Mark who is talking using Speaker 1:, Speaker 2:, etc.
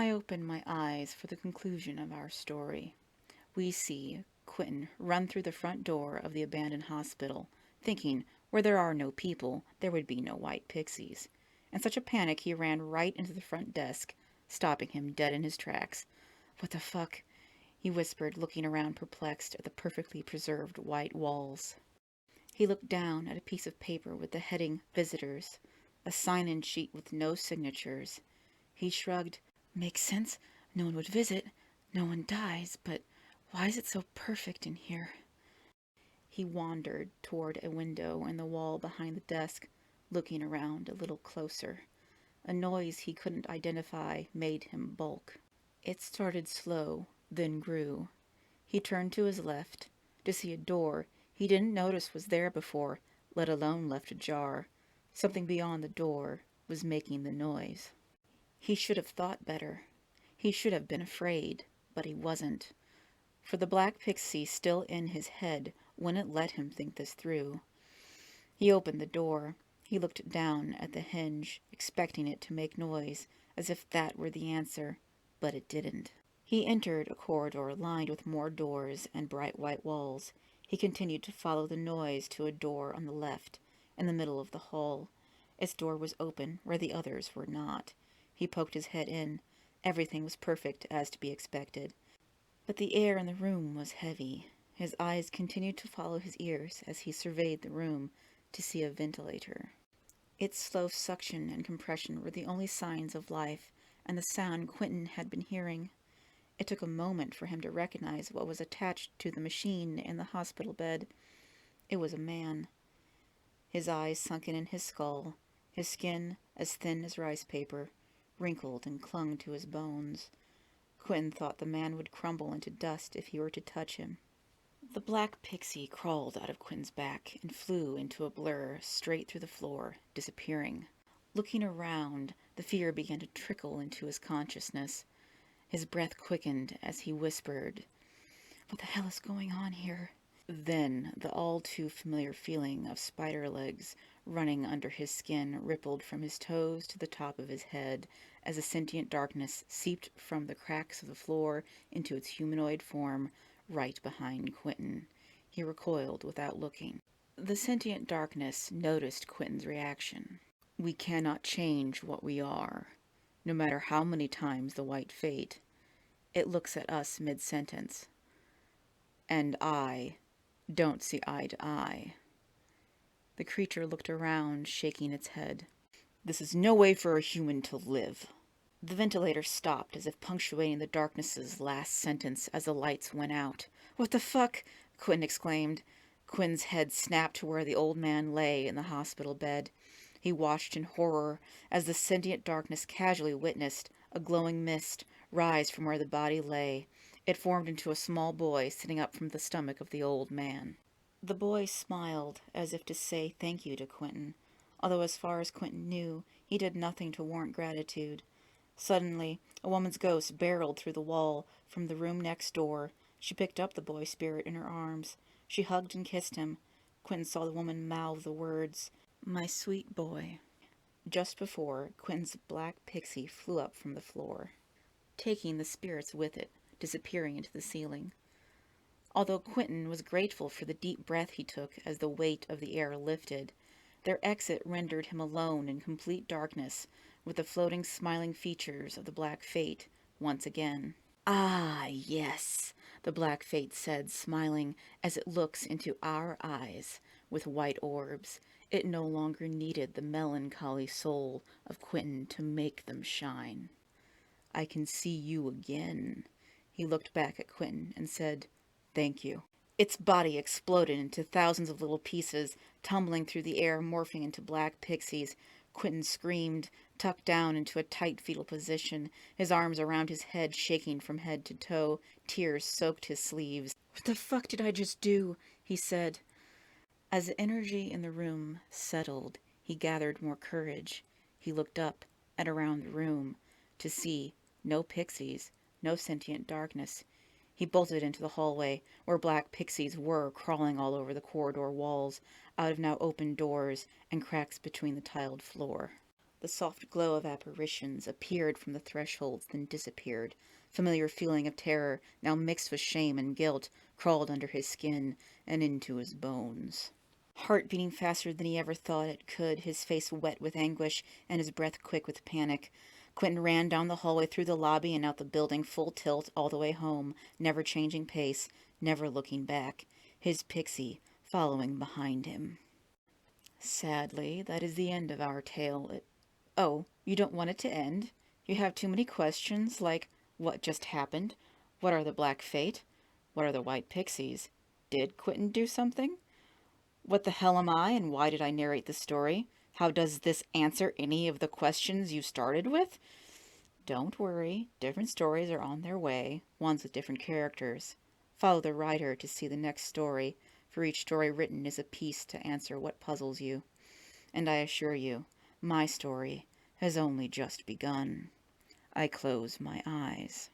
Speaker 1: I open my eyes for the conclusion of our story. We see Quentin run through the front door of the abandoned hospital, thinking where there are no people, there would be no white pixies. In such a panic, he ran right into the front desk, stopping him dead in his tracks. "What the fuck?" he whispered, looking around perplexed at the perfectly preserved white walls. He looked down at a piece of paper with the heading Visitors, a sign-in sheet with no signatures. He shrugged. "Makes sense. No one would visit. No one dies. But why is it so perfect in here?" He wandered toward a window in the wall behind the desk, looking around a little closer. A noise he couldn't identify made him bulk. It started slow, then grew. He turned to his left to see a door he didn't notice was there before, let alone left ajar. Something beyond the door was making the noise. He should have thought better. He should have been afraid, but he wasn't. For the black pixie still in his head wouldn't let him think this through. He opened the door. He looked down at the hinge, expecting it to make noise, as if that were the answer, but it didn't. He entered a corridor lined with more doors and bright white walls. He continued to follow the noise to a door on the left, in the middle of the hall. Its door was open where the others were not. He poked his head in. Everything was perfect, as to be expected. But the air in the room was heavy. His eyes continued to follow his ears as he surveyed the room to see a ventilator. Its slow suction and compression were the only signs of life, and the sound Quentin had been hearing. It took a moment for him to recognize what was attached to the machine in the hospital bed. It was a man. His eyes sunken in his skull, his skin as thin as rice paper, wrinkled and clung to his bones. Quentin thought the man would crumble into dust if he were to touch him. The black pixie crawled out of Quentin's back and flew into a blur straight through the floor, disappearing. Looking around, the fear began to trickle into his consciousness. His breath quickened as he whispered, "What the hell is going on here?" Then the all-too-familiar feeling of spider legs running under his skin rippled from his toes to the top of his head as the sentient darkness seeped from the cracks of the floor into its humanoid form right behind Quentin. He recoiled without looking. The sentient darkness noticed Quentin's reaction. "We cannot change what we are, no matter how many times the white fate." It looks at us mid-sentence. "And I don't see eye to eye." The creature looked around, shaking its head. "This is no way for a human to live." The ventilator stopped, as if punctuating the darkness's last sentence as the lights went out. "What the fuck?" Quentin exclaimed. Quinn's head snapped to where the old man lay in the hospital bed. He watched in horror as the sentient darkness casually witnessed a glowing mist rise from where the body lay. It formed into a small boy sitting up from the stomach of the old man. The boy smiled, as if to say thank you to Quentin, although as far as Quentin knew, he did nothing to warrant gratitude. Suddenly, a woman's ghost barreled through the wall from the room next door. She picked up the boy spirit in her arms. She hugged and kissed him. Quentin saw the woman mouth the words, "My sweet boy," just before Quentin's black pixie flew up from the floor, taking the spirits with it, disappearing into the ceiling. Although Quentin was grateful for the deep breath he took as the weight of the air lifted, their exit rendered him alone in complete darkness, with the floating smiling features of the black fate once again. "Ah, yes," the black fate said, smiling as it looks into our eyes with white orbs. It no longer needed the melancholy soul of Quentin to make them shine. "I can see you again." He looked back at Quentin and said, "Thank you." Its body exploded into thousands of little pieces, tumbling through the air, morphing into black pixies. Quentin screamed, tucked down into a tight fetal position, his arms around his head shaking from head to toe. Tears soaked his sleeves. "What the fuck did I just do?" he said. As the energy in the room settled, he gathered more courage. He looked up and around the room to see no pixies, no sentient darkness. He bolted into the hallway, where black pixies were crawling all over the corridor walls, out of now open doors and cracks between the tiled floor. The soft glow of apparitions appeared from the thresholds, then disappeared. Familiar feeling of terror, now mixed with shame and guilt, crawled under his skin and into his bones. Heart beating faster than he ever thought it could, his face wet with anguish and his breath quick with panic. Quentin ran down the hallway, through the lobby, and out the building, full tilt all the way home, never changing pace, never looking back, his pixie following behind him. Sadly, that is the end of our tale. Oh, you don't want it to end? You have too many questions, like what just happened? What are the Black Fate? What are the White Pixies? Did Quentin do something? What the hell am I, and why did I narrate the story? How does this answer any of the questions you started with? Don't worry, different stories are on their way, ones with different characters. Follow the writer to see the next story, for each story written is a piece to answer what puzzles you. And I assure you, my story has only just begun. I close my eyes.